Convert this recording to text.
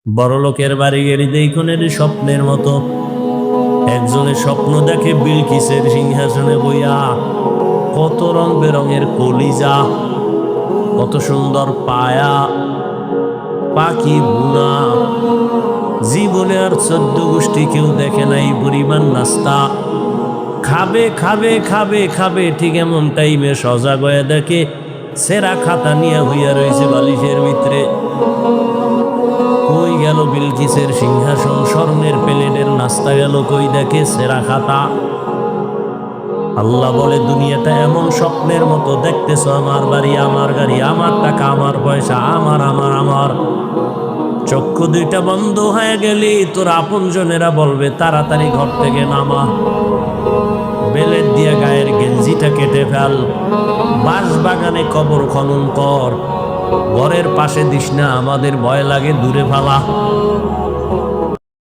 বড়লোকের বাড়ি গেলি দেখুনের স্বপ্নের মতো। একজনে স্বপ্ন দেখে বিলকিসের সিংহাসনে বইয়া, কত রং বেরঙের কলিজা, কত সুন্দর পায়া, পাখি বুনা, জীবনে আর 14 গোষ্ঠী কেউ দেখে নাই পরিমাণ নাস্তা। খাবে খাবে খাবে খাবে, ঠিক এমন টাইমে সজাগ হয়ে দেখে সেরা খাতা নিয়ে হইয়া রয়েছে বালিশের ভিতরে। কই গেল বিলকিসের সিংহাসন, স্বর্ণের প্লেটের নাস্তা গেল কই, দেখে সেরা খাতা। আল্লাহ বলে, দুনিয়াটা এমন স্বপ্নের মতো দেখতেছ, আমার বাড়ি, আমার গাড়ি, আমার টাকা, আমার পয়সা, আমার আমার আমার। চক্ষু দুইটা বন্ধ হয়ে গেলি তোর আপন জনেরা বলবে তাড়াতাড়ি ঘর থেকে নামা, বেলেট দিয়া গায়ের গেঞ্জিটা কেটে ফেল, বাঁশ বাগানে কবর খনন কর, ঘরের পাশে দিস না, আমাদের ভয় লাগে, দূরে ফালা।